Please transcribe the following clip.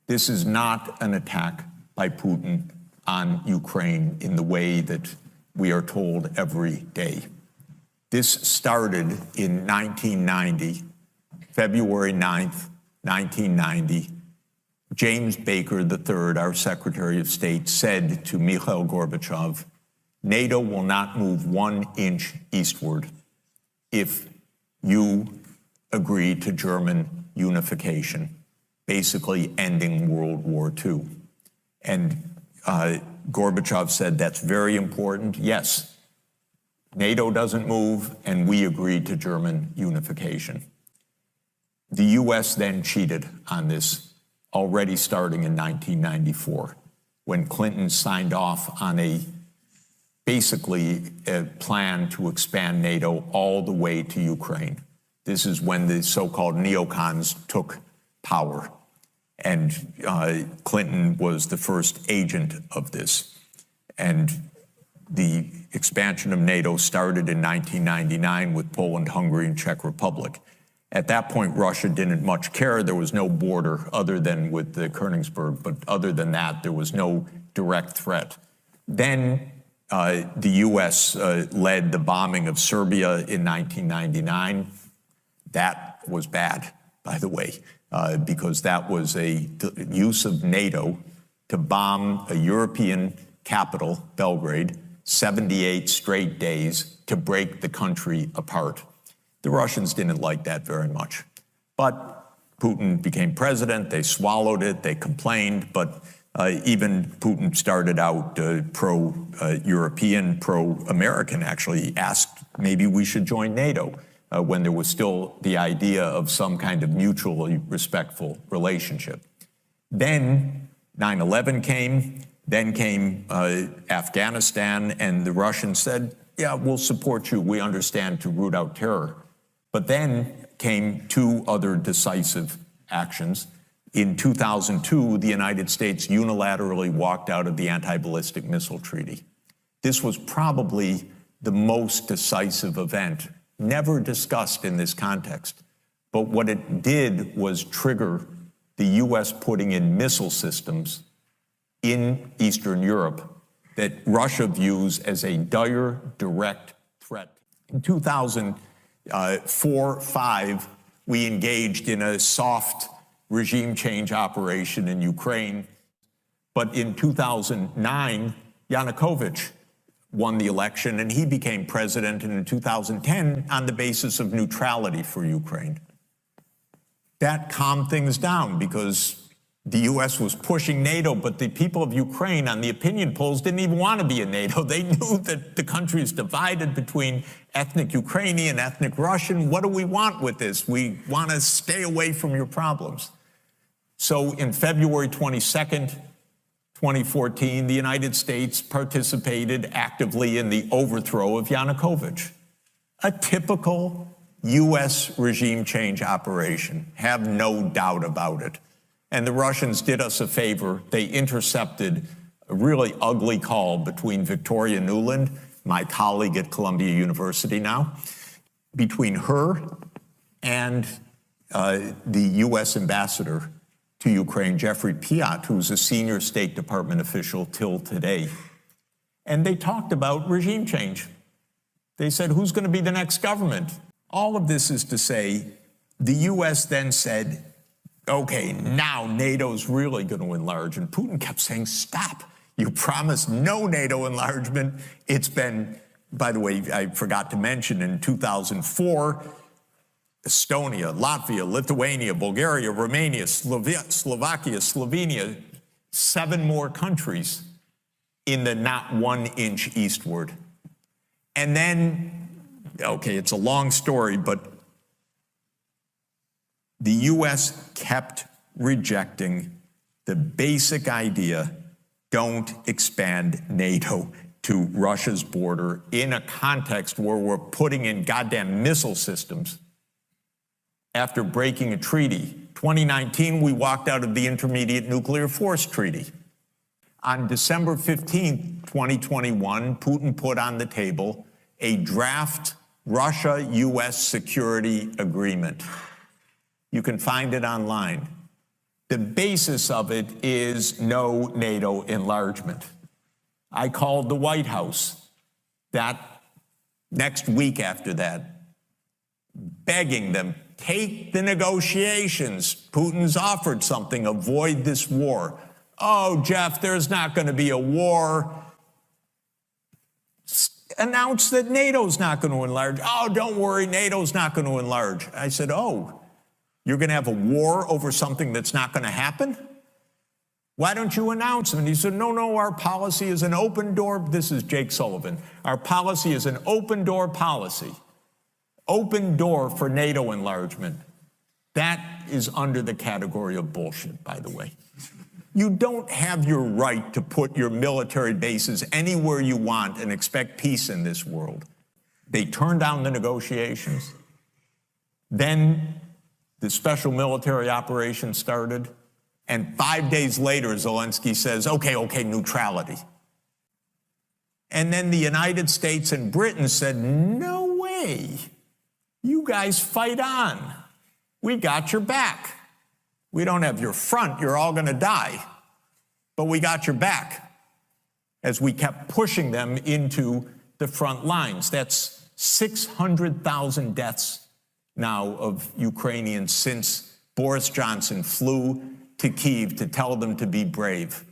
This is not an attack by Putin on Ukraine in the way that we are told every day. This started in 1990, February 9th, 1990. James Baker III, our Secretary of State, said to Mikhail Gorbachev, NATO will not move 1 inch eastward if you agree to German unification, basically ending World War II. And Gorbachev said, that's very important. Yes, NATO doesn't move, and we agreed to German unification. The US then cheated on this, already starting in 1994, when Clinton signed off on basically a plan to expand NATO all the way to Ukraine. This is when the so-called neocons took power. And Clinton was the first agent of this. And the expansion of NATO started in 1999 with Poland, Hungary, and Czech Republic. At that point, Russia didn't much care. There was no border other than with the Königsberg, but other than that, there was no direct threat. Then the US led the bombing of Serbia in 1999. That was bad, by the way, because that was a use of NATO to bomb a European capital, Belgrade, 78 straight days to break the country apart. The Russians didn't like that very much. But Putin became president, they swallowed it, they complained, but even Putin started out pro-European, pro-American, actually asked maybe we should join NATO when there was still the idea of some kind of mutually respectful relationship. Then 9/11 came, then came Afghanistan, and the Russians said, yeah, we'll support you, we understand, to root out terror. But then came 2 other decisive actions. In 2002, the United States unilaterally walked out of the Anti-Ballistic Missile Treaty. This was probably the most decisive event, never discussed in this context. But what it did was trigger the US putting in missile systems in Eastern Europe that Russia views as a dire, direct threat. In 2004-05, we engaged in a soft regime change operation in Ukraine. But in 2009, Yanukovych won the election and he became president in 2010 on the basis of neutrality for Ukraine. That calmed things down because the US was pushing NATO, but the people of Ukraine on the opinion polls didn't even want to be in NATO. They knew that the country is divided between ethnic Ukrainian, ethnic Russian. What do we want with this? We want to stay away from your problems. So in February 22nd, 2014, the United States participated actively in the overthrow of Yanukovych, a typical US regime change operation, have no doubt about it. And the Russians did us a favor. They intercepted a really ugly call between Victoria Nuland, my colleague at Columbia University now, between her and the US ambassador to Ukraine, Джефрі Сакс, who's a senior State Department official till today. And they talked about regime change. They said, who's going to be the next government? All of this is to say, the US then said, okay, now NATO's really going to enlarge. And Putin kept saying, stop. You promised no NATO enlargement. It's been, by the way, I forgot to mention, in 2004, Estonia, Latvia, Lithuania, Bulgaria, Romania, Slovakia, Slovenia, 7 more countries in the not 1 inch eastward. And then, okay, it's a long story, but the US kept rejecting the basic idea, don't expand NATO to Russia's border in a context where we're putting in goddamn missile systems. After breaking a treaty, 2019, we walked out of the Intermediate Nuclear Force Treaty. On December 15, 2021, Putin put on the table a draft Russia-US security agreement. You can find it online. The basis of it is no NATO enlargement. I called the White House that next week after that, begging them, take the negotiations. Putin's offered something, avoid this war. Oh, Jeff, there's not going to be a war. Announce that NATO's not going to enlarge. Oh, don't worry, NATO's not going to enlarge. I said, oh, you're going to have a war over something that's not going to happen? Why don't you announce them? And he said, no, our policy is an open door. This is Jake Sullivan. Our policy is an open door policy. Open door for NATO enlargement. That is under the category of bullshit, by the way. You don't have your right to put your military bases anywhere you want and expect peace in this world. They turned down the negotiations. Then the special military operation started. And 5 days later, Zelensky says, okay, neutrality. And then the United States and Britain said, no way. You guys fight on. We got your back. We don't have your front. You're all going to die. But we got your back as we kept pushing them into the front lines. That's 600,000 deaths now of Ukrainians since Boris Johnson flew to Kyiv to tell them to be brave.